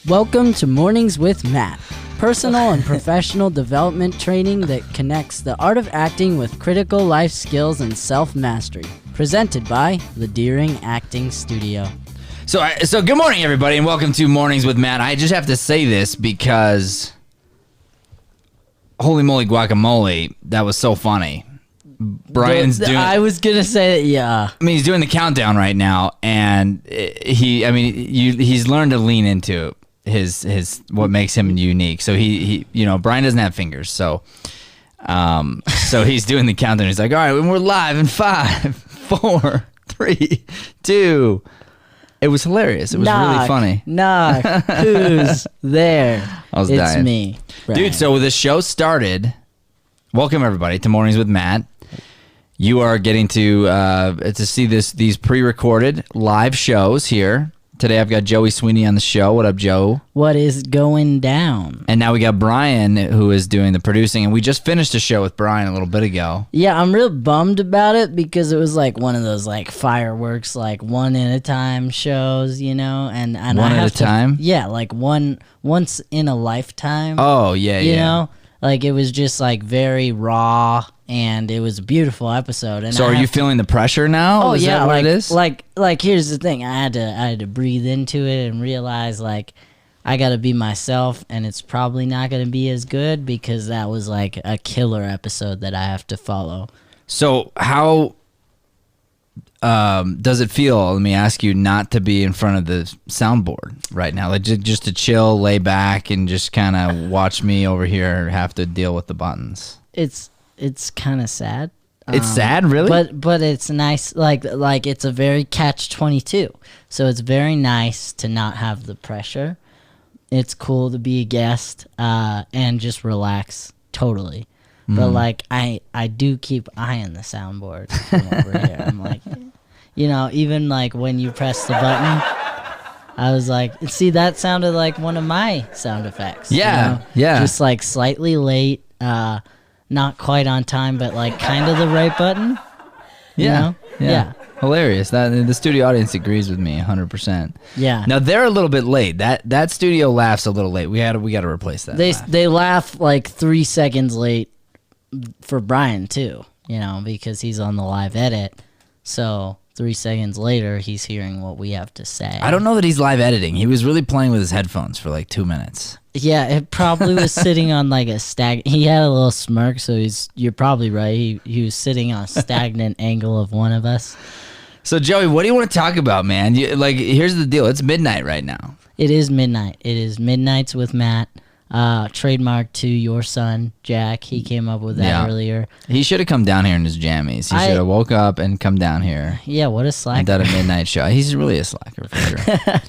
Welcome to Mornings with Matt, personal and professional development training that connects the art of acting with critical life skills and self-mastery. Presented by the Deering Acting Studio. So good morning, everybody, and welcome to Mornings with Matt. I just have to say this because, holy moly guacamole, that was so funny. Brian's doing. I was gonna say that, yeah. I mean, he's doing the countdown right now, and he's learned to lean into his what makes him unique. So he Brian doesn't have fingers, so he's doing the countdown. He's like, all right, we're live in 5, 4, 3, 2. It was hilarious. It was really funny. Knock. Who's there? I was it's dying. Me, Brian. Dude. So the show started. Welcome everybody to Mornings with Matt. You are getting to see these pre-recorded live shows here. Today I've got Joey Sweeney on the show. What up, Joe? What is going down? And now we got Brian, who is doing the producing, and we just finished a show with Brian a little bit ago. Yeah, I'm real bummed about it because it was like one of those like fireworks, like one at a time shows, and one at a time. Yeah, like once in a lifetime. Oh yeah, you know, like it was just like very raw. And it was a beautiful episode. And so, are you feeling the pressure now? Oh, is yeah, that what like, it is? Like here's the thing: I had to breathe into it and realize like I got to be myself, and it's probably not going to be as good because that was like a killer episode that I have to follow. So, how does it feel? Let me ask you, not to be in front of the soundboard right now, like just to chill, lay back, and just kind of watch me over here have to deal with the buttons. It's kind of sad. It's sad, really? But it's nice. Like it's a very catch-22. So it's very nice to not have the pressure. It's cool to be a guest and just relax totally. But like I do keep eyeing the soundboard from over here. I'm like, even like when you press the button, I was like, see, that sounded like one of my sound effects. Yeah, yeah. Just like slightly late. Not quite on time, but like kind of the right button. Yeah. Yeah. Hilarious. That the studio audience agrees with me 100%. Yeah. Now they're a little bit late. That studio laughs a little late. We got to replace that. They laugh like 3 seconds late for Brian too. Because he's on the live edit. So 3 seconds later, he's hearing what we have to say. I don't know that he's live editing. He was really playing with his headphones for like 2 minutes. Yeah, it probably was sitting on like a He had a little smirk, so you're probably right. He was sitting on a stagnant angle of one of us. So Joey, what do you want to talk about, man? Here's the deal. It's midnight right now. It is midnight. It is Midnights with Matt. Trademark to your son, Jack. He came up with that earlier. He should have come down here in his jammies. He should have woke up and come down here. Yeah, what a slacker. And done a midnight show. He's really a slacker for sure.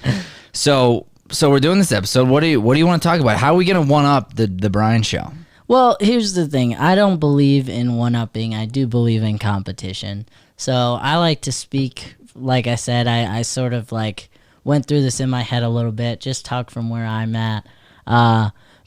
So we're doing this episode. What do you want to talk about? How are we going to one-up the Brian show? Well, here's the thing. I don't believe in one-upping. I do believe in competition. So I like to speak, like I said, I sort of like went through this in my head a little bit, just talk from where I'm at,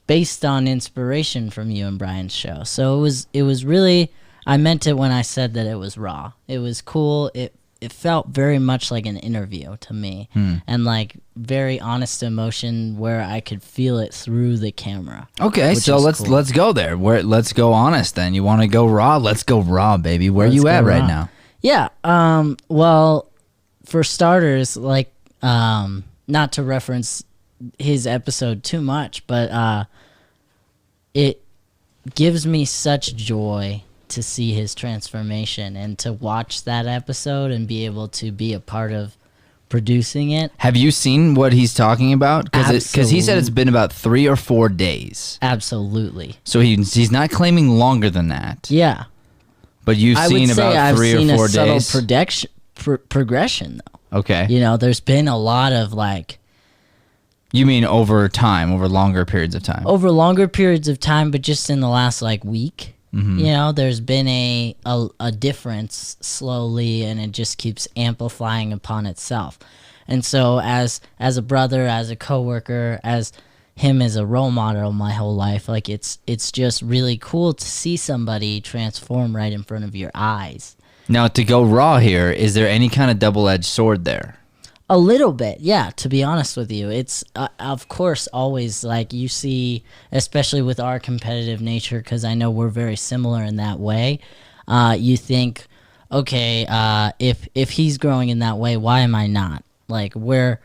based on inspiration from you and Brian's show. So it was really, I meant it when I said that it was raw. It was cool. It felt very much like an interview to me, and like very honest emotion where I could feel it through the camera. Okay, so let's go there. Let's go honest then. You want to go raw? Let's go raw, baby. Where you at right now? Yeah. Well, for starters, like not to reference his episode too much, but it gives me such joy to see his transformation and to watch that episode and be able to be a part of producing it. Have you seen what he's talking about? Because he said it's been about 3 or 4 days. Absolutely. So he's not claiming longer than that. Yeah. But you've seen about 3 or 4 days. I've seen a subtle progression though. Okay. There's been a lot of like. You mean over time, over longer periods of time? Over longer periods of time, but just in the last like week. Mm-hmm. There's been a difference slowly, and it just keeps amplifying upon itself. And so as a brother, as a coworker, as him as a role model my whole life, like it's just really cool to see somebody transform right in front of your eyes. Now, to go raw here, is there any kind of double-edged sword there? A little bit, yeah, to be honest with you. It's, of course, always like you see, especially with our competitive nature, because I know we're very similar in that way. You think, okay, if he's growing in that way, why am I not? Like, where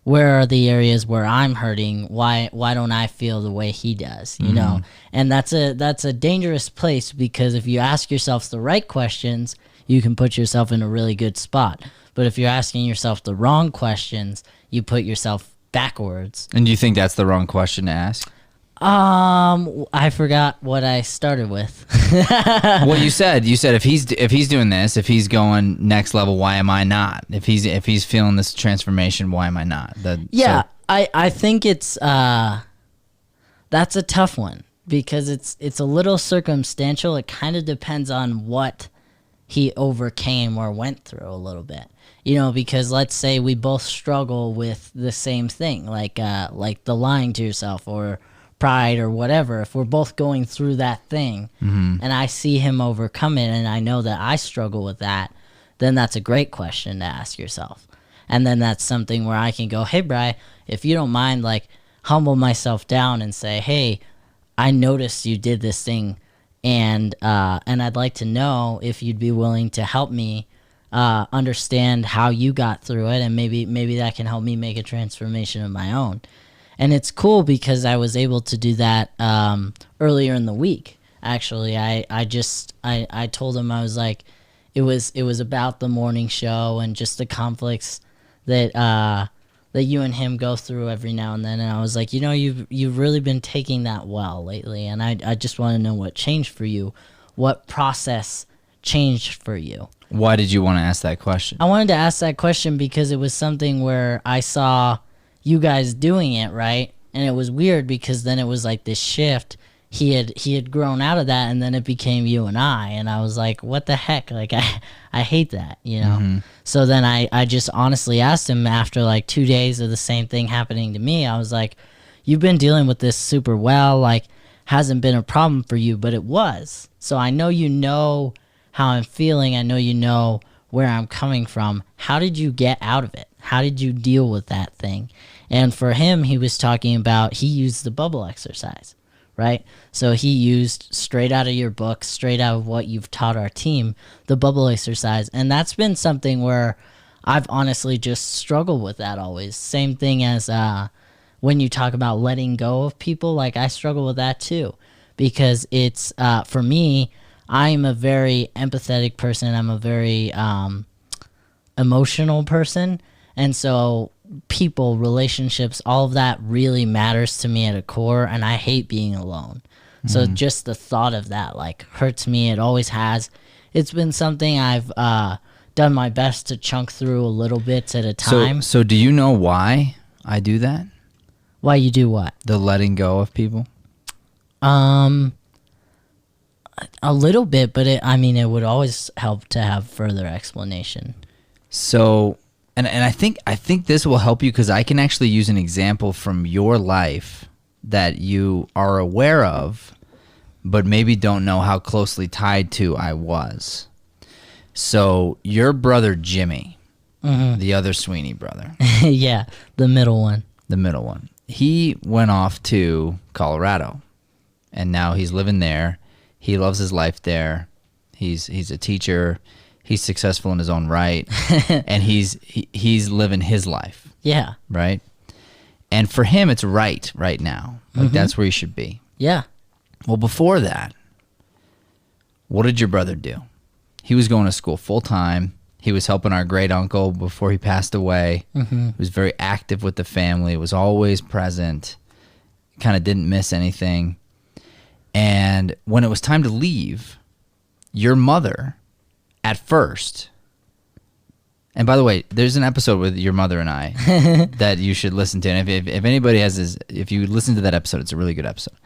are the areas where I'm hurting? Why don't I feel the way he does? You know? And that's a dangerous place, because if you ask yourself the right questions, you can put yourself in a really good spot. But if you're asking yourself the wrong questions, you put yourself backwards. And do you think that's the wrong question to ask? I forgot what I started with. Well, you said if he's doing this, if he's going next level, why am I not? If he's feeling this transformation, why am I not? I think it's that's a tough one, because it's a little circumstantial. It kind of depends on what he overcame or went through a little bit. You know, because let's say we both struggle with the same thing, like the lying to yourself or pride or whatever. If we're both going through that thing, and I see him overcome it, and I know that I struggle with that, then that's a great question to ask yourself. And then that's something where I can go, hey, Bri, if you don't mind, like, humble myself down and say, hey, I noticed you did this thing, and I'd like to know if you'd be willing to help me understand how you got through it, and maybe that can help me make a transformation of my own. And it's cool because I was able to do that earlier in the week. Actually, I told him, I was like, it was about the morning show and just the conflicts that you and him go through every now and then. And I was like, you know, you've really been taking that well lately, and I just want to know what changed for you, what process changed for you. Why did you want to ask that question? I wanted to ask that question because it was something where I saw you guys doing it, right? And it was weird because then it was like this shift. He had grown out of that, and then it became you and I was like, what the heck? Like, I hate that, you know? So then I just honestly asked him after like 2 days of the same thing happening to me. I was like, you've been dealing with this super well, like, hasn't been a problem for you, but it was. So I know you know how I'm feeling. I know you know where I'm coming from. How did you get out of it? How did you deal with that thing? And for him, he was talking about, he used the bubble exercise, right? So he used straight out of your book, straight out of what you've taught our team, the bubble exercise. And that's been something where I've honestly just struggled with that always. Same thing as when you talk about letting go of people, like I struggle with that too. Because it's, for me, I'm a very empathetic person. I'm a very emotional person. And so people, relationships, all of that really matters to me at a core, and I hate being alone. So just the thought of that, like, hurts me. It always has. It's been something I've done my best to chunk through a little bit at a time. So do you know why I do that? Why you do what? The letting go of people? A little bit, but it would always help to have further explanation. So, and I think this will help you, because I can actually use an example from your life that you are aware of, but maybe don't know how closely tied to I was. So your brother Jimmy, the other Sweeney brother. Yeah, the middle one. The middle one. He went off to Colorado, and now he's living there. He loves his life there. He's a teacher. He's successful in his own right, and he's living his life. Yeah. Right? And for him, it's right now. Like, that's where he should be. Yeah. Well, before that, what did your brother do? He was going to school full time. He was helping our great uncle before he passed away. He was very active with the family, was always present, kind of didn't miss anything. And when it was time to leave, your mother, at first, and by the way, there's an episode with your mother and I that you should listen to. And if anybody has this, if you listen to that episode, it's a really good episode.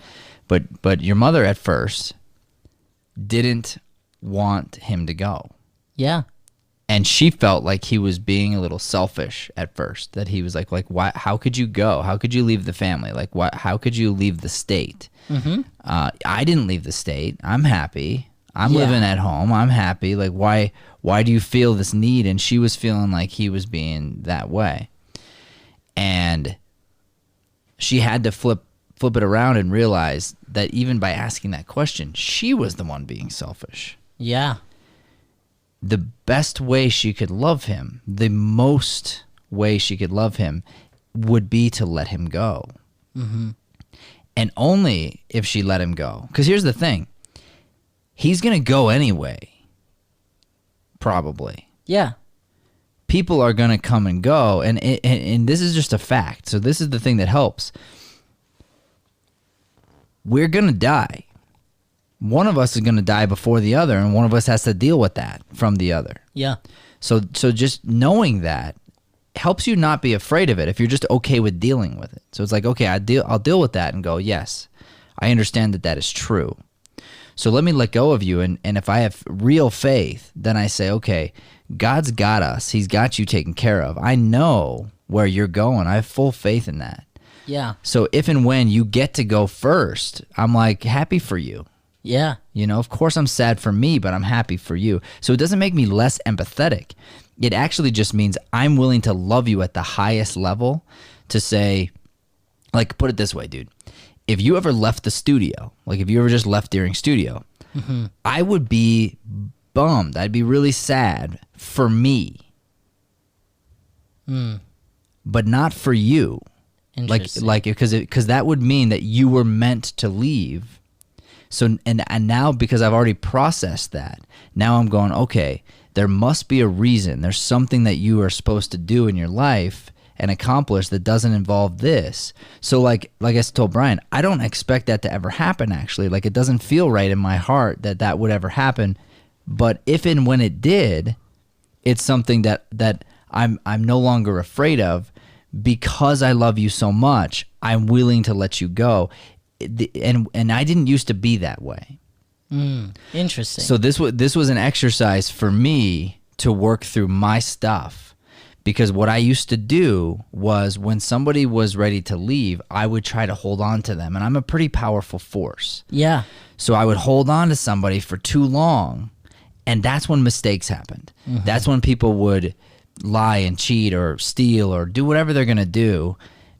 But your mother at first didn't want him to go. Yeah. And she felt like he was being a little selfish at first, that he was like, why, how could you go? How could you leave the family? Like, how could you leave the state? I didn't leave the state. I'm happy. I'm Yeah. living at home. I'm happy. Like, why do you feel this need? And she was feeling like he was being that way. And she had to flip it around and realize that even by asking that question, she was the one being selfish. Yeah. The best way she could love him, the most way she could love him, would be to let him go. Mm-hmm. And only if she let him go. Because here's the thing. He's going to go anyway. Probably. Yeah. People are going to come and go. And this is just a fact. So this is the thing that helps. We're going to die. One of us is going to die before the other, and one of us has to deal with that from the other. Yeah. So just knowing that helps you not be afraid of it if you're just okay with dealing with it. So it's like, okay, I'll deal with that and go, yes, I understand that is true. So let me let go of you. And if I have real faith, then I say, okay, God's got us. He's got you taken care of. I know where you're going. I have full faith in that. Yeah. So if and when you get to go first, I'm like happy for you. Yeah. You know, of course I'm sad for me, but I'm happy for you. So it doesn't make me less empathetic. It actually just means I'm willing to love you at the highest level to say, like, put it this way, dude. If you ever left the studio, like if you ever just left during studio, Mm-hmm. I would be bummed. I'd be really sad for me, but not for you. Interesting. Like because that would mean that you were meant to leave. So and now because I've already processed that, now I'm going, okay, there must be a reason. There's something that you are supposed to do in your life and accomplish that doesn't involve this. So like I told Brian, I don't expect that to ever happen actually. Like it doesn't feel right in my heart that would ever happen. But if and when it did, it's something that I'm no longer afraid of. Because I love you so much, I'm willing to let you go. And I didn't used to be that way. Interesting. So this was an exercise for me to work through my stuff. Because what I used to do was when somebody was ready to leave, I would try to hold on to them. And I'm a pretty powerful force. Yeah. So I would hold on to somebody for too long. And that's when mistakes happened. Mm-hmm. That's when people would lie and cheat or steal or do whatever they're going to do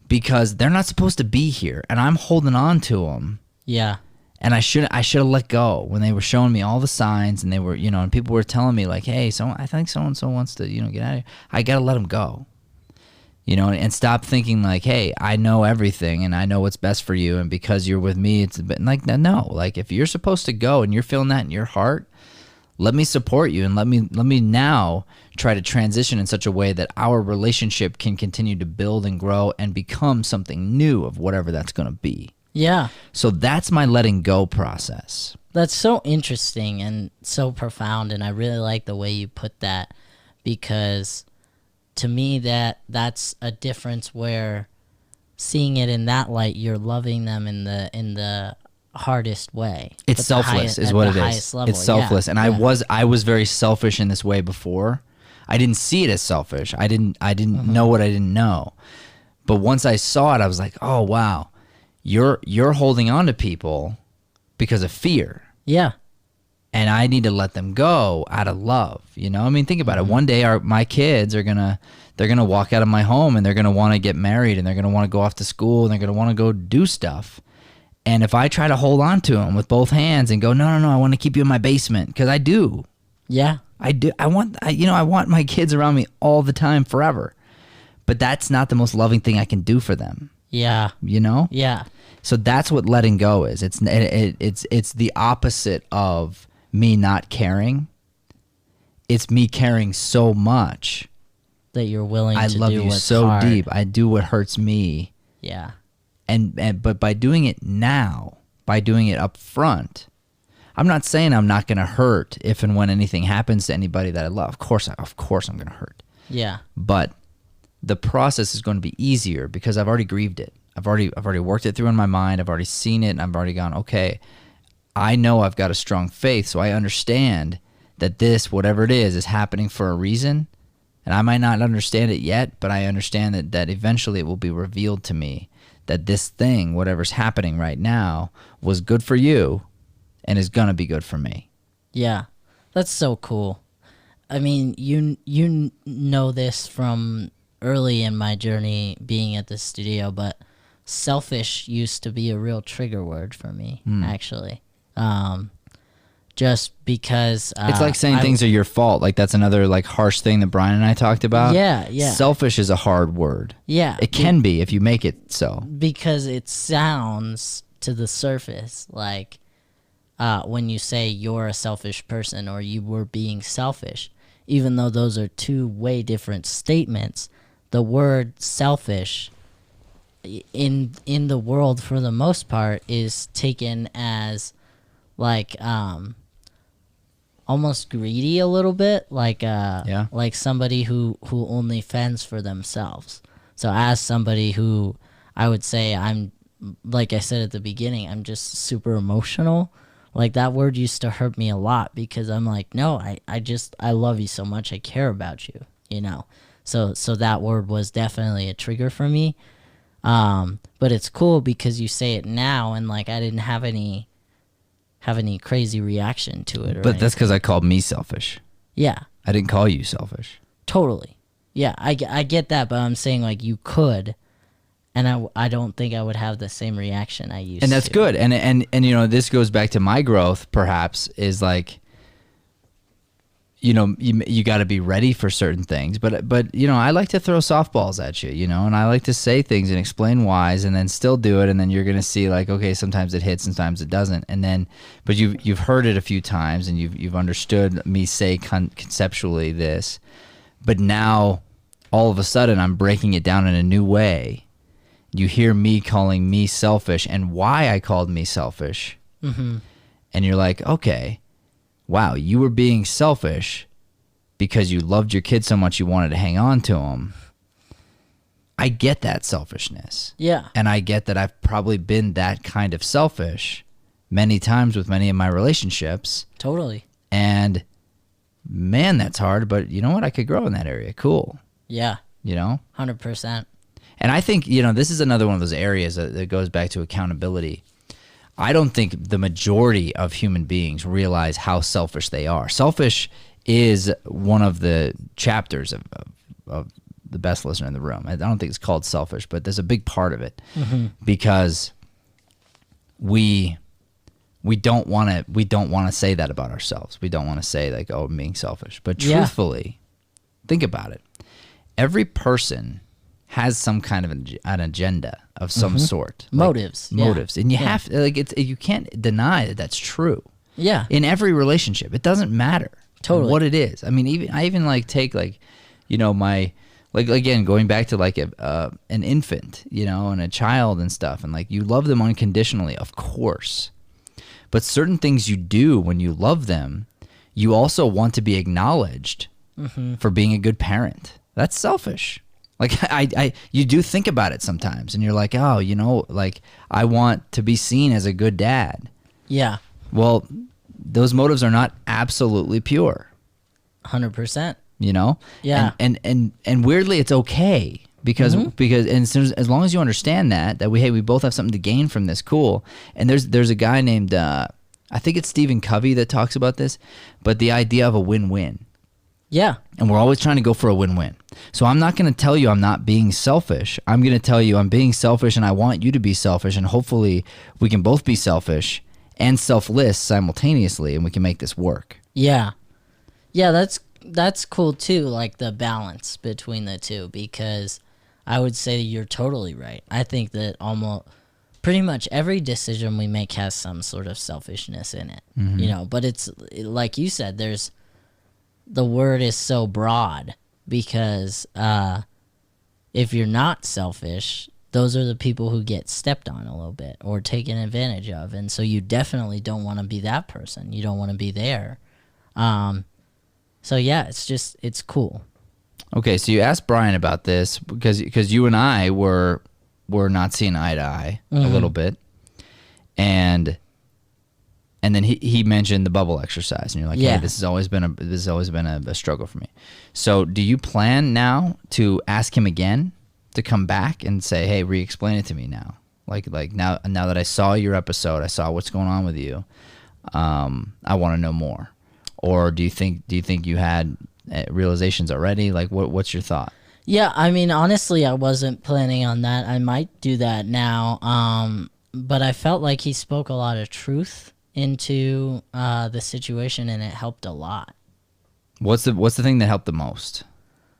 because they're not supposed to be here. And I'm holding on to them. Yeah. And I should have let go when they were showing me all the signs and they were, and people were telling me like, hey, I think so-and-so wants to, get out of here. I got to let them go, and stop thinking like, hey, I know everything and I know what's best for you. And because you're with me, it's a bit like, no, like if you're supposed to go and you're feeling that in your heart, let me support you and let me now try to transition in such a way that our relationship can continue to build and grow and become something new of whatever that's going to be. Yeah. So that's my letting go process. That's so interesting and so profound, and I really like the way you put that because to me that's a difference where seeing it in that light, you're loving them in the hardest way. It's selfless is what it is. It's selfless. And I was very selfish in this way before. I didn't see it as selfish. I didn't know what I didn't know. But once I saw it, I was like, "Oh, wow. You're holding on to people because of fear." Yeah. And I need to let them go out of love, I mean, think about it. One day my kids are going to walk out of my home and they're going to want to get married and they're going to want to go off to school and they're going to want to go do stuff. And if I try to hold on to them with both hands and go, no, I want to keep you in my basement, because I do. Yeah. I do. I want my kids around me all the time, forever. But that's not the most loving thing I can do for them. Yeah. Yeah. So that's what letting go is. It's the opposite of me not caring. It's me caring so much that you're willing to do I love you what's so hard. deep. I do what hurts me. Yeah. But by doing it now, by doing it up front, I'm not saying I'm not going to hurt if and when anything happens to anybody that I love. Of course I'm going to hurt. Yeah. But the process is going to be easier because I've already grieved it. I've already worked it through in my mind. I've already seen it, and I've already gone, okay, I know I've got a strong faith, so I understand that this, whatever it is happening for a reason. And I might not understand it yet, but I understand that eventually it will be revealed to me that this thing, whatever's happening right now, was good for you and is going to be good for me. Yeah, that's so cool. I mean, you know this from early in my journey being at the studio, but selfish used to be a real trigger word for me, actually. Just because It's like saying things are your fault. Like that's another like harsh thing that Brian and I talked about. Yeah, yeah. Selfish is a hard word. Yeah. It can be if you make it so. Because it sounds to the surface like when you say you're a selfish person or you were being selfish, even though those are two way different statements, the word selfish in the world for the most part is taken as like almost greedy a little bit, like like somebody who only fends for themselves. So as somebody who I would say I'm, like I said at the beginning, I'm just super emotional. Like that word used to hurt me a lot because I'm like, no, I love you so much. I care about you, you know? So that word was definitely a trigger for me. But it's cool because you say it now and like, I didn't have any crazy reaction to it. But that's because I called me selfish. Yeah. I didn't call you selfish. Totally. Yeah, I get that, but I'm saying like you could, and I don't think I would have the same reaction I used to. And that's good. And you know, this goes back to my growth perhaps is like, you know, you got to be ready for certain things. But you know, I like to throw softballs at you, you know, and I like to say things and explain whys and then still do it. And then you're going to see like, okay, sometimes it hits, sometimes it doesn't. And then, but you've heard it a few times and you've understood me say conceptually this, but now all of a sudden I'm breaking it down in a new way. You hear me calling me selfish and why I called me selfish. Mm-hmm. And you're like, okay, wow, you were being selfish because you loved your kid so much you wanted to hang on to him. I get that selfishness. Yeah. And I get that I've probably been that kind of selfish many times with many of my relationships. Totally. And man, that's hard, but you know what? I could grow in that area. Cool. Yeah. You know? 100%. And I think, you know, this is another one of those areas that goes back to accountability. I don't think the majority of human beings realize how selfish they are. Selfish is one of the chapters of the best listener in the room. I don't think it's called selfish, but there's a big part of it because we don't want to say that about ourselves. We don't want to say like, oh, I'm being selfish. But truthfully, think about it. Every person has some kind of an agenda of some sort. Motives. Motives. And you have like you can't deny that that's true. Yeah. In every relationship. It doesn't matter Totally. what it is. I mean, I even like take like, you know, my like again going back to like an infant, you know, and a child and stuff, and like you love them unconditionally, of course. But certain things you do when you love them, you also want to be acknowledged for being a good parent. That's selfish. Like you do think about it sometimes and you're like, oh, you know, like I want to be seen as a good dad. Yeah. Well, those motives are not absolutely pure. 100%. You know? Yeah. And weirdly it's okay because and as long as you understand that we both have something to gain from this, cool. And there's a guy named I think it's Stephen Covey that talks about this, but the idea of a win-win. Yeah. And we're always trying to go for a win-win. So I'm not going to tell you I'm not being selfish. I'm going to tell you I'm being selfish and I want you to be selfish. And hopefully we can both be selfish and selfless simultaneously and we can make this work. Yeah. Yeah, that's cool too, like the balance between the two, because I would say you're totally right. I think that almost pretty much every decision we make has some sort of selfishness in it, you know, but it's like you said, the word is so broad because if you're not selfish, those are the people who get stepped on a little bit or taken advantage of. And so you definitely don't want to be that person. You don't want to be there. So yeah, it's cool. Okay, so you asked Brian about this because you and I were not seeing eye to eye a little bit. And then he mentioned the bubble exercise, and you're like, "Hey, this has always been a struggle for me." So, do you plan now to ask him again to come back and say, "Hey, re-explain it to me now"? Like now that I saw your episode, I saw what's going on with you. I want to know more. or do you think you had realizations already? Like, what's your thought? Yeah, I mean, honestly, I wasn't planning on that. I might do that now. But I felt like he spoke a lot of truth into the situation, and it helped a lot. What's the thing that helped the most?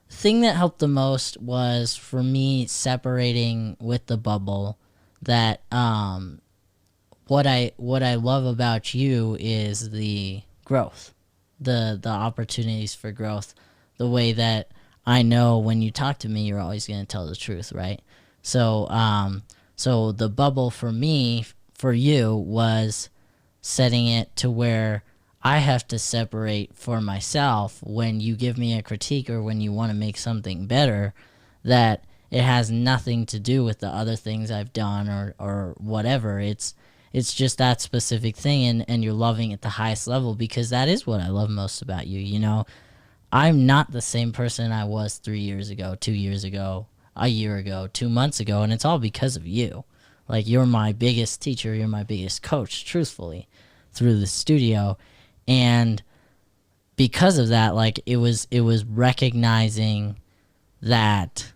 Thing that helped the most was for me separating with the bubble that what I love about you is the growth, the opportunities for growth, the way that I know when you talk to me, you're always going to tell the truth, right? So, so the bubble for me, for you, was setting it to where I have to separate for myself when you give me a critique or when you want to make something better, that it has nothing to do with the other things I've done or whatever. It's just that specific thing, and you're loving at the highest level, because that is what I love most about you, you know? I'm not the same person I was 3 years ago, 2 years ago, a year ago, 2 months ago, and it's all because of you. Like, you're my biggest teacher, you're my biggest coach, truthfully, through the studio. And because of that, like, it was recognizing that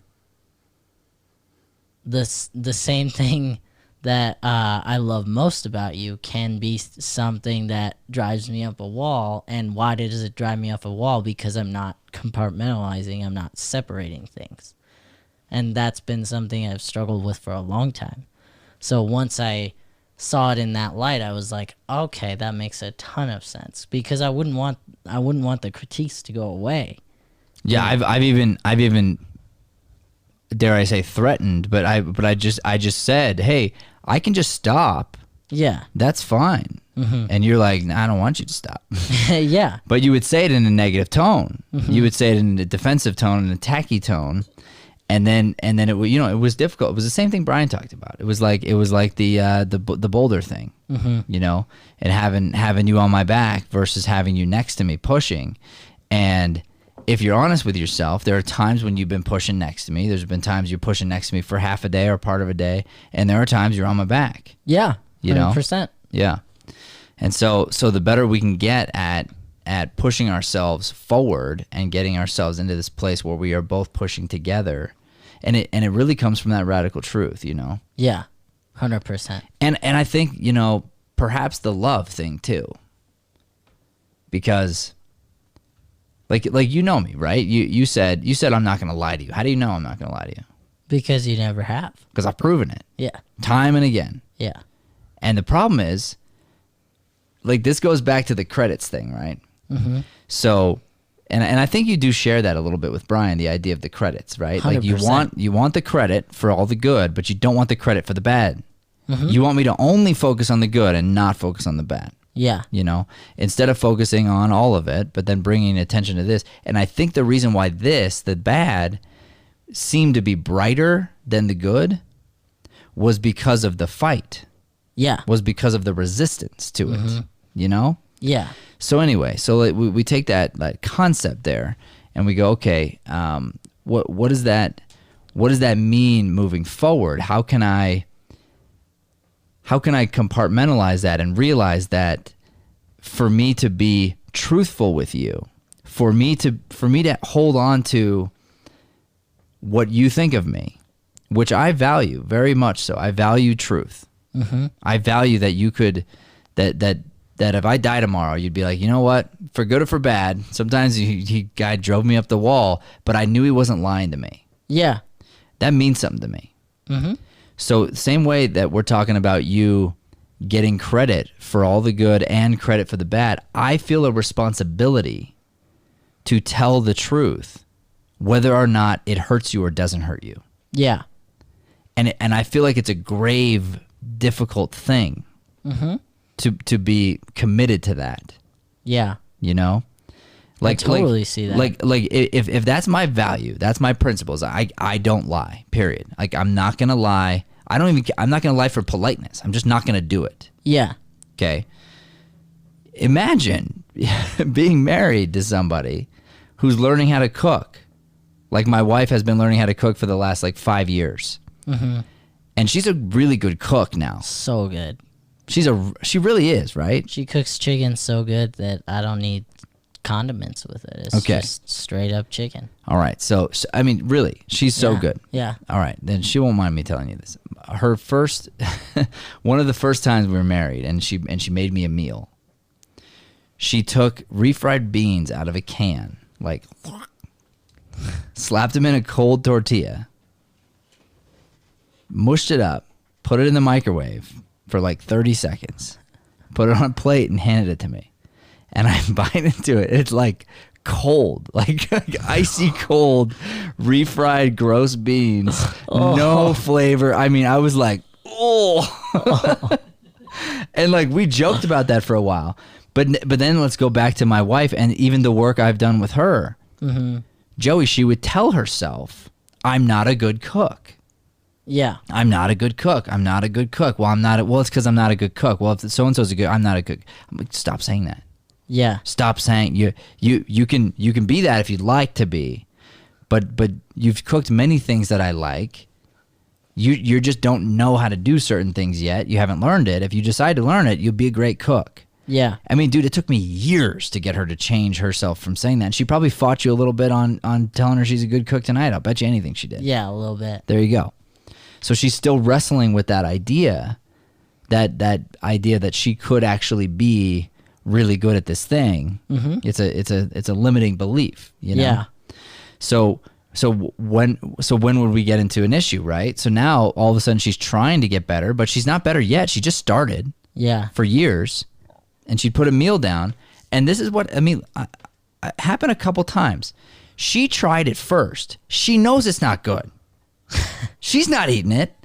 the same thing that I love most about you can be something that drives me up a wall. And why does it drive me up a wall? Because I'm not compartmentalizing, I'm not separating things. And that's been something I've struggled with for a long time. So once I saw it in that light, I was like, okay, that makes a ton of sense, because I wouldn't want the critiques to go away. Yeah, I've even dare I say threatened, but I just said, hey, I can just stop. Yeah, that's fine. Mm-hmm. And you're like, nah, I don't want you to stop. Yeah, but you would say it in a negative tone. Mm-hmm. You would say it in a defensive tone, in a tacky tone. And then it was difficult. It was the same thing Brian talked about. It was like the Boulder Thing, mm-hmm. you know, and having you on my back versus having you next to me pushing. And if you're honest with yourself, there are times when you've been pushing next to me. There's been times you're pushing next to me for half a day or part of a day, and there are times you're on my back. Yeah, 100%. You know, yeah. And so the better we can get at pushing ourselves forward and getting ourselves into this place where we are both pushing together. And it really comes from that radical truth, you know? Yeah, 100%. And I think, you know, perhaps the love thing too. Because like you know me, right? You said I'm not going to lie to you. How do you know I'm not going to lie to you? Because you never have. Because I've proven it. Yeah. Time and again. Yeah. And the problem is, like, this goes back to the credits thing, right? Mm-hmm. So... And I think you do share that a little bit with Brian, the idea of the credits, right? 100%. Like you want the credit for all the good, but you don't want the credit for the bad. Mm-hmm. You want me to only focus on the good and not focus on the bad. Yeah. You know, instead of focusing on all of it, but then bringing attention to this. And I think the reason why the bad, seemed to be brighter than the good was because of the fight. Yeah. Was because of the resistance to it, mm-hmm. you know? Yeah. So anyway, so we take that concept there, and we go, okay, what does that mean moving forward? How can I compartmentalize that and realize that for me to be truthful with you, for me to hold on to what you think of me, which I value very much so. I value truth. Mm-hmm. I value that you could that if I die tomorrow, you'd be like, you know what, for good or for bad, sometimes guy drove me up the wall, but I knew he wasn't lying to me. Yeah. That means something to me. Mm-hmm. So same way that we're talking about you getting credit for all the good and credit for the bad, I feel a responsibility to tell the truth, whether or not it hurts you or doesn't hurt you. Yeah. And I feel like it's a grave, difficult thing. Mm-hmm. To be committed to that. Yeah. You know? I totally see that. Like if that's my value, that's my principles, I don't lie, period. Like, I'm not going to lie. I'm not going to lie for politeness. I'm just not going to do it. Yeah. Okay? Imagine being married to somebody who's learning how to cook. Like, my wife has been learning how to cook for the last, 5 years. Mm-hmm. And she's a really good cook now. So good. She really is, right? She cooks chicken so good that I don't need condiments with it. It's Okay. just straight up chicken. All right. So I mean, really, she's so Yeah. good. Yeah. All right. Then she won't mind me telling you this. Her first, one of the first times we were married, and she made me a meal. She took refried beans out of a can, like, slapped them in a cold tortilla, mushed it up, put it in the microwave for like 30 seconds, put it on a plate and handed it to me. And I bite into it. It's like cold, like icy cold, refried gross beans, no flavor. I mean, I was like, oh. And like we joked about that for a while. But then let's go back to my wife and even the work I've done with her. Mm-hmm. Joey, she would tell herself, I'm not a good cook. Yeah. I'm not a good cook. I'm not a good cook. Well, it's because I'm not a good cook. Well, if so-and-so's a good, I'm not a good. I'm like, stop saying that. Yeah. Stop saying you can be that if you'd like to be, but you've cooked many things that I like. You just don't know how to do certain things yet. You haven't learned it. If you decide to learn it, you'll be a great cook. Yeah. I mean, dude, it took me years to get her to change herself from saying that. And she probably fought you a little bit on telling her she's a good cook tonight. I'll bet you anything she did. Yeah, a little bit. There you go. So she's still wrestling with that idea, that idea that she could actually be really good at this thing. Mm-hmm. It's a limiting belief, you know? Yeah. So when would we get into an issue, right? So now all of a sudden she's trying to get better, but she's not better yet. She just started. Yeah. For years, and she'd put a meal down, and this is what I mean. Happened a couple times. She tried it first. She knows it's not good. She's not eating it.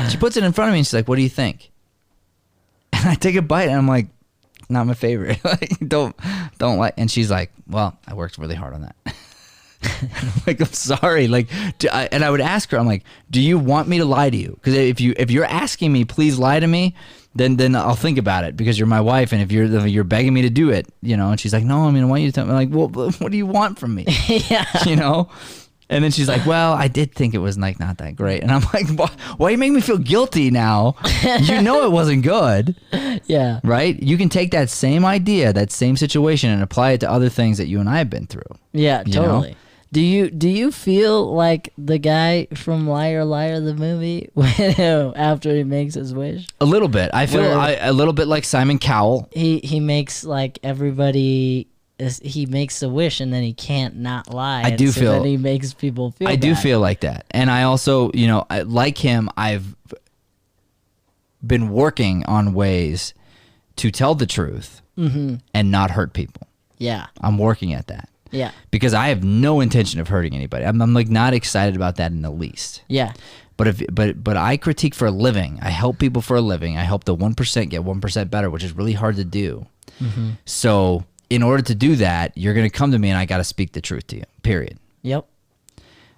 She puts it in front of me, and she's like, "What do you think?" And I take a bite, and I'm like, "Not my favorite. Like, don't like." And she's like, "Well, I worked really hard on that." I'm like, I'm sorry. Like, and I would ask her, I'm like, "Do you want me to lie to you? Because if you're asking me, please lie to me, then I'll think about it because you're my wife, and if you're begging me to do it, you know." And she's like, "No, I mean, I want you to tell me." I'm like, "Well, what do you want from me?" Yeah. You know. And then she's like, "Well, I did think it was like not that great." And I'm like, "Why you make me feel guilty now? You know it wasn't good." Yeah. Right? You can take that same idea, that same situation, and apply it to other things that you and I have been through. Yeah, you totally. know? Do you feel like the guy from Liar Liar the movie after he makes his wish? A little bit. I feel a little bit like Simon Cowell. He makes like everybody. He makes a wish and then he can't not lie. I do feel. Then he makes people feel. I do feel like that, and I also, you know, like him, I've been working on ways to tell the truth and not hurt people. Yeah, I'm working at that. Yeah, because I have no intention of hurting anybody. I'm like not excited about that in the least. Yeah, but I critique for a living. I help people for a living. I help the 1% get 1% better, which is really hard to do. Mm-hmm. So in order to do that, you're going to come to me and I got to speak the truth to you, period. Yep.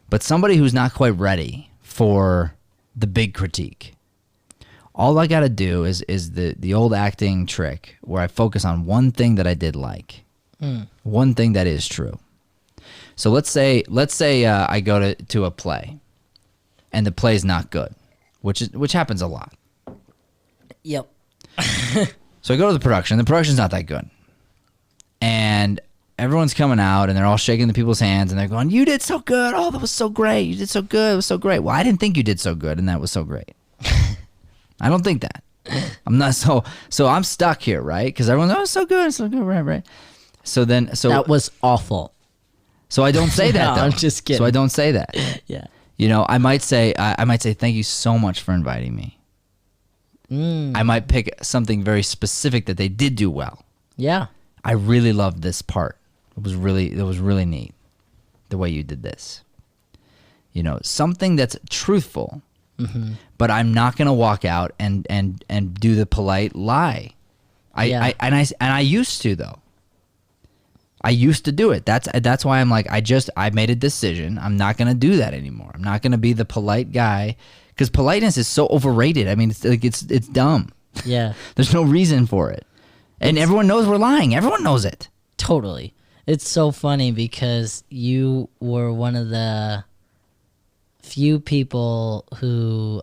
But somebody who's not quite ready for the big critique, all I got to do is the old acting trick where I focus on one thing that I did like, one thing that is true. So let's say I go to a play and the play's not good, which happens a lot. Yep. So I go to the production. The production's not that good. And everyone's coming out, and they're all shaking the people's hands, and they're going, "You did so good. Oh, that was so great. You did so good. It was so great." Well, I didn't think you did so good, and that was so great. I don't think that. I'm not so I'm stuck here, right? Because everyone's, "Oh, so good, right." So that was awful. So I don't say that. No, though. I'm just kidding. So I don't say that. Yeah. You know, I might say, "Thank you so much for inviting me." I might pick something very specific that they did do well. Yeah. I really loved this part. It was really neat the way you did this. You know, something that's truthful, but I'm not gonna walk out and do the polite lie. I used to though. I used to do it. That's why I'm like I made a decision. I'm not gonna do that anymore. I'm not gonna be the polite guy because politeness is so overrated. I mean, it's dumb. Yeah. There's no reason for it. And everyone knows we're lying. Everyone knows it. Totally. It's so funny because you were one of the few people who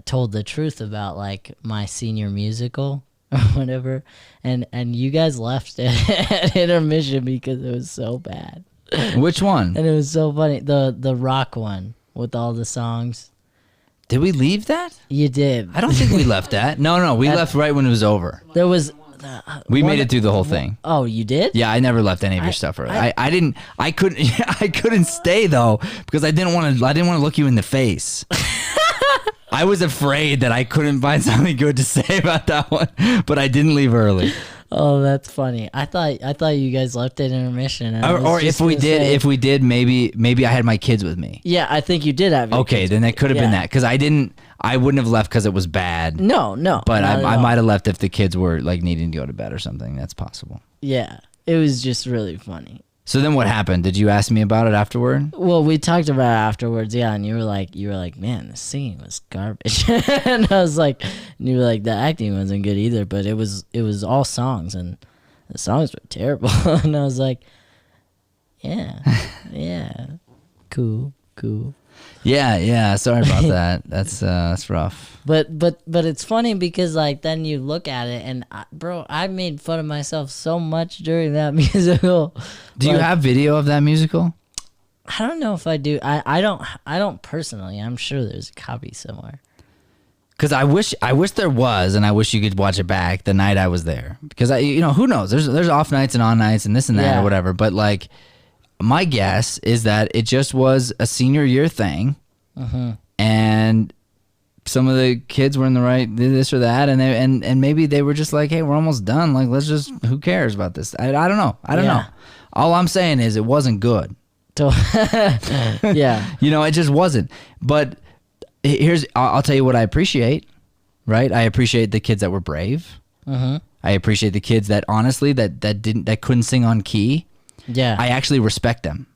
told the truth about like my senior musical. or whatever, and you guys left at intermission because it was so bad. Which one? And it was so funny. The rock one with all the songs. Did we leave that? You did. I don't think we left that. No, we left right when it was over. There was. We made it through the whole thing. Oh, you did? Yeah, I never left any of your stuff early. I didn't. I couldn't. I couldn't stay though because I didn't want to look you in the face. I was afraid that I couldn't find something good to say about that one, but I didn't leave early. Oh, that's funny. I thought you guys left at intermission. And Or if we did, maybe I had my kids with me. Yeah, I think you did have. Your kids then that could have been that because I wouldn't have left because it was bad. No. But I might have left if the kids were like needing to go to bed or something. That's possible. Yeah, it was just really funny. So then what happened? Did you ask me about it afterward? Well, we talked about it afterwards, yeah, and you were like, man, the singing was garbage. And I was like, and you were like, the acting wasn't good either, but it was all songs, and the songs were terrible. And I was like, yeah, cool. Yeah. Sorry about that. That's rough. But it's funny because like then you look at it and I made fun of myself so much during that musical. Do you have video of that musical? I don't know if I do. I don't personally. I'm sure there's a copy somewhere. Because I wish there was, and I wish you could watch it back the night I was there. Because who knows? There's off nights and on nights and this and that or whatever. But like, my guess is that it just was a senior year thing, and some of the kids were in the right this or that, and maybe they were just like, hey, we're almost done. Like, let's just, who cares about this? I don't know. I don't know. All I'm saying is it wasn't good. Yeah. It just wasn't. But I'll tell you what I appreciate, right? I appreciate the kids that were brave. I appreciate the kids that honestly that couldn't sing on key. Yeah. I actually respect them.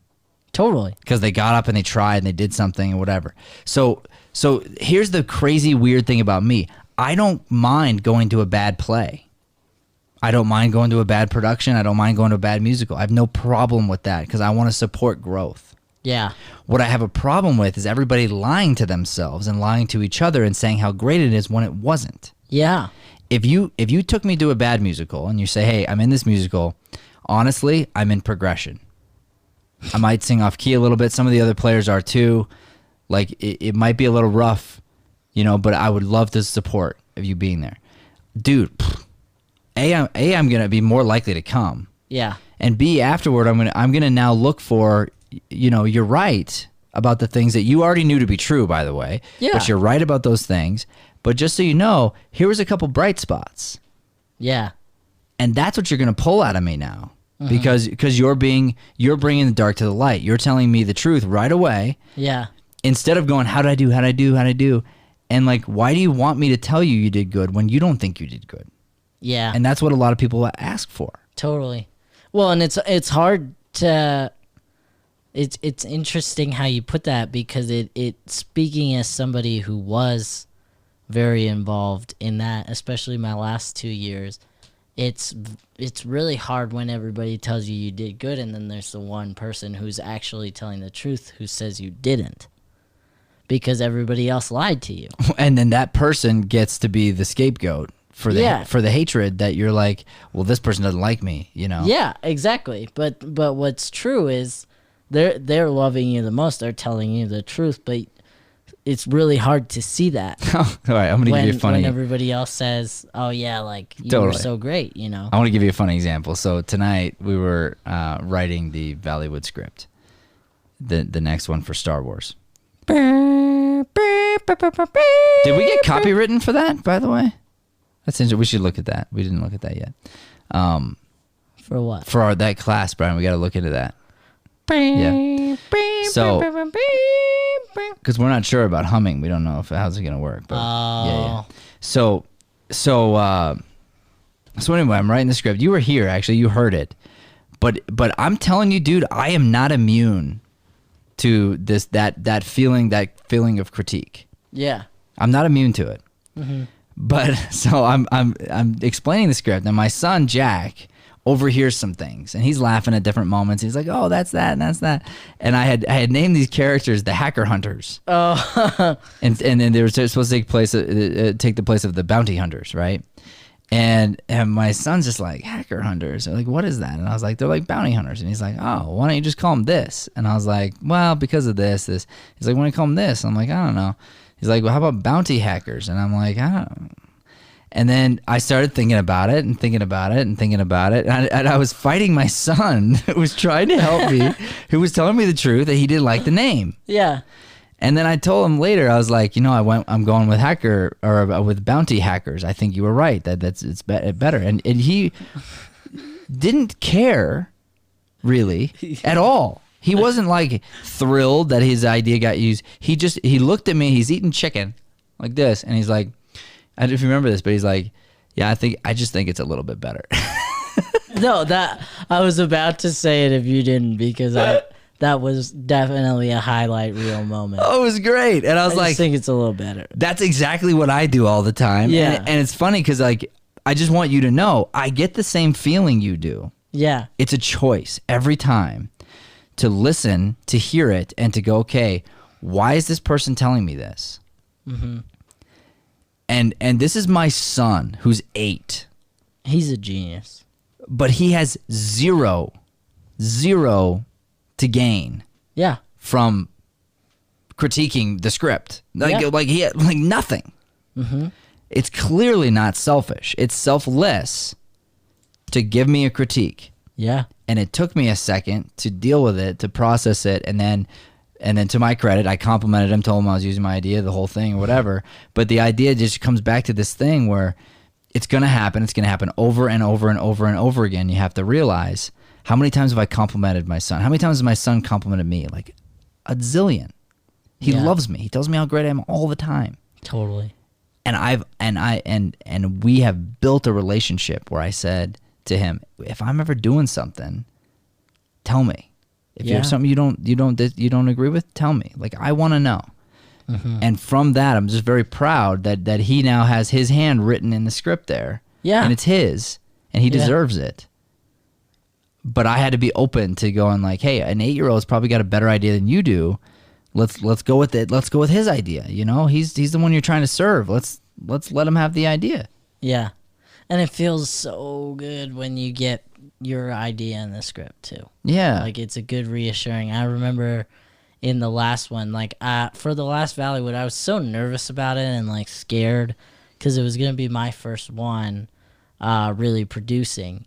Totally. Because they got up and they tried and they did something or whatever. So here's the crazy weird thing about me. I don't mind going to a bad play. I don't mind going to a bad production. I don't mind going to a bad musical. I have no problem with that because I want to support growth. Yeah. What I have a problem with is everybody lying to themselves and lying to each other and saying how great it is when it wasn't. Yeah. If you took me to a bad musical and you say, hey, I'm in this musical, honestly, I'm in progression. I might sing off key a little bit. Some of the other players are too. Like, it might be a little rough, but I would love the support of you being there. Dude, I'm going to be more likely to come. Yeah. And B, afterward, I'm going to now look for, you're right about the things that you already knew to be true, by the way. Yeah. But you're right about those things. But just so you know, here was a couple bright spots. Yeah. And that's what you're going to pull out of me now. Because you're bringing the dark to the light. You're telling me the truth right away. Yeah. Instead of going, how'd I do? And like, why do you want me to tell you did good when you don't think you did good? Yeah. And that's what a lot of people ask for. Totally. Well, and it's hard to, it's interesting how you put that because it speaking as somebody who was very involved in that, especially my last 2 years, it's really hard when everybody tells you did good and then there's the one person who's actually telling the truth who says you didn't because everybody else lied to you. And then that person gets to be the scapegoat for the hatred that you're like, well, this person doesn't like me, Yeah, exactly. But what's true is they're loving you the most. They're telling you the truth, but it's really hard to see that. All right, I'm going to give you a funny... When everybody else says, oh, yeah, like, you were so great, I want to give you a funny example. So tonight, we were writing the Valleywood script, the next one for Star Wars. Did we get copywritten for that, by the way? That's interesting. We should look at that. We didn't look at that yet. For what? For that class, Brian. We got to look into that. Yeah. So... because we're not sure about humming. We don't know how's it going to work. But yeah. So anyway, I'm writing the script. You were here, actually. You heard it. But I'm telling you, dude, I am not immune to that feeling of critique. Yeah. I'm not immune to it. But so I'm explaining the script, and my son Jack overhears some things, and he's laughing at different moments. He's like, "Oh, that's that, and that's that." And I had named these characters the Hacker Hunters. Oh, and then they were supposed to take the place of the Bounty Hunters, right? And my son's just like, hacker hunters. They're like, what is that? And I was like, they're like bounty hunters. And he's like, oh, why don't you just call them this? And I was like, well, because of this. He's like, why don't you call them this? And I'm like, I don't know. He's like, well, how about bounty hackers? And I'm like, I don't know. And then I started thinking about it and thinking about it and thinking about it. And I was fighting my son who was trying to help me, who was telling me the truth that he didn't like the name. Yeah. And then I told him later, I was like, I'm going with hacker or with bounty hackers. I think you were right. It's better. And he didn't care really at all. He wasn't like thrilled that his idea got used. He looked at me, he's eating chicken like this. And he's like, I don't know if you remember this, but he's like, yeah, I just think it's a little bit better. No, that I was about to say it if you didn't, because that was definitely a highlight reel moment. Oh, it was great. And I was like, I think it's a little better. That's exactly what I do all the time. Yeah. And it's funny because like, I just want you to know, I get the same feeling you do. Yeah. It's a choice every time to listen, to hear it, and to go, okay, why is this person telling me this? Mm-hmm. And this is my son who's 8. He's a genius. But he has zero to gain. Yeah. From critiquing the script. Like he had like nothing. Mm-hmm. It's clearly not selfish. It's selfless to give me a critique. Yeah. And it took me a second to deal with it, to process it, and then to my credit, I complimented him, told him I was using my idea, the whole thing or whatever. But the idea just comes back to this thing where it's going to happen. It's going to happen over and over and over and over again. You have to realize, how many times have I complimented my son? How many times has my son complimented me? Like a zillion. He loves me. He tells me how great I am all the time. Totally. And we have built a relationship where I said to him, if I'm ever doing something, tell me. If you have something you don't agree with, tell me. Like, I want to know. Mm-hmm. And from that, I'm just very proud that he now has his hand written in the script there. Yeah. And it's his, and he deserves it. But I had to be open to going like, hey, an 8-year-old's probably got a better idea than you do. Let's go with it. Let's go with his idea. He's the one you're trying to serve. Let's let him have the idea. Yeah. And it feels so good when you get your idea in the script too. Yeah. Like, it's a good reassuring. I remember in the last one, like for the last Valleywood, I was so nervous about it and like scared because it was going to be my first one really producing.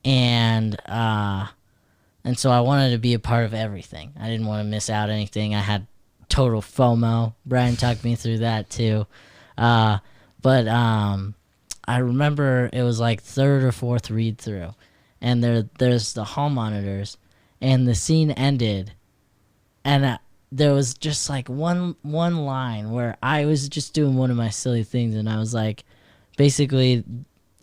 And so I wanted to be a part of everything. I didn't want to miss out anything. I had total FOMO. Brian talked me through that too. But I remember it was like third or fourth read through, and there's the hall monitors, and the scene ended, and there was just like one line where I was just doing one of my silly things, and I was like, basically,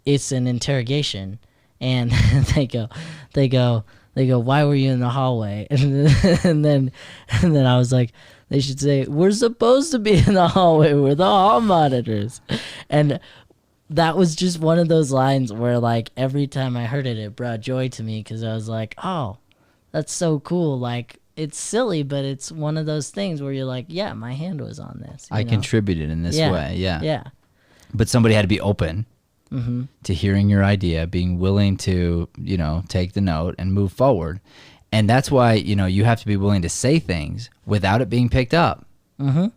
it's an interrogation, and they go, why were you in the hallway? And then I was like, they should say, we're supposed to be in the hallway. We're the hall monitors. And that was just one of those lines where, like, every time I heard it, it brought joy to me because I was like, oh, that's so cool. Like, it's silly, but it's one of those things where you're like, yeah, my hand was on this. I contributed in this way. Yeah. Yeah. But somebody had to be open to hearing your idea, being willing to, take the note and move forward. And that's why, you have to be willing to say things without it being picked up. Mm-hmm.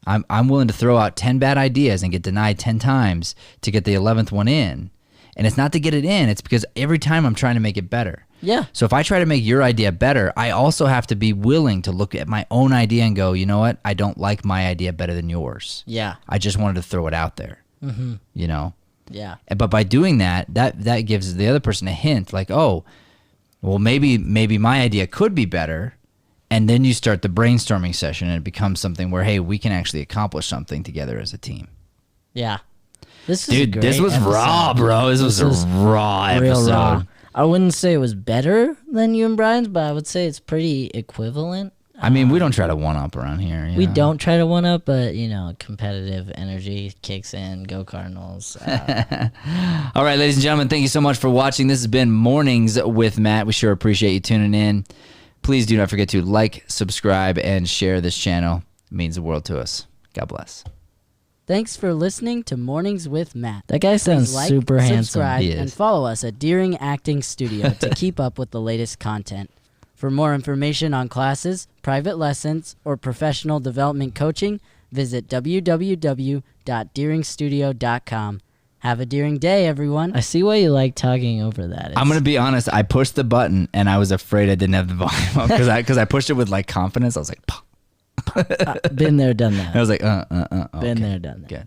I'm willing to throw out 10 bad ideas and get denied 10 times to get the 11th one in. And it's not to get it in. It's because every time I'm trying to make it better. Yeah. So if I try to make your idea better, I also have to be willing to look at my own idea and go, you know what? I don't like my idea better than yours. Yeah. I just wanted to throw it out there. Mm-hmm. Yeah. But by doing that gives the other person a hint like, oh, well, maybe my idea could be better. And then you start the brainstorming session and it becomes something where, hey, we can actually accomplish something together as a team. Yeah. This was raw, bro. This was a raw episode. Raw. I wouldn't say it was better than you and Brian's, but I would say it's pretty equivalent. I mean, we don't try to one-up around here. We don't try to one-up, but, competitive energy kicks in. Go Cardinals. All right, ladies and gentlemen, thank you so much for watching. This has been Mornings with Matt. We sure appreciate you tuning in. Please do not forget to like, subscribe, and share this channel. It means the world to us. God bless. Thanks for listening to Mornings with Matt. That guy sounds Please like, super handsome. subscribe, He and is. follow us at Deering Acting Studio to keep up with the latest content. For more information on classes, private lessons, or professional development coaching, visit www.deeringstudio.com. Have a Deering day, everyone. I see why you like talking over that. I'm gonna be honest. I pushed the button and I was afraid I didn't have the volume up because I pushed it with like confidence. I was like, been there, done that. I was like, okay. Been there, done that. Good.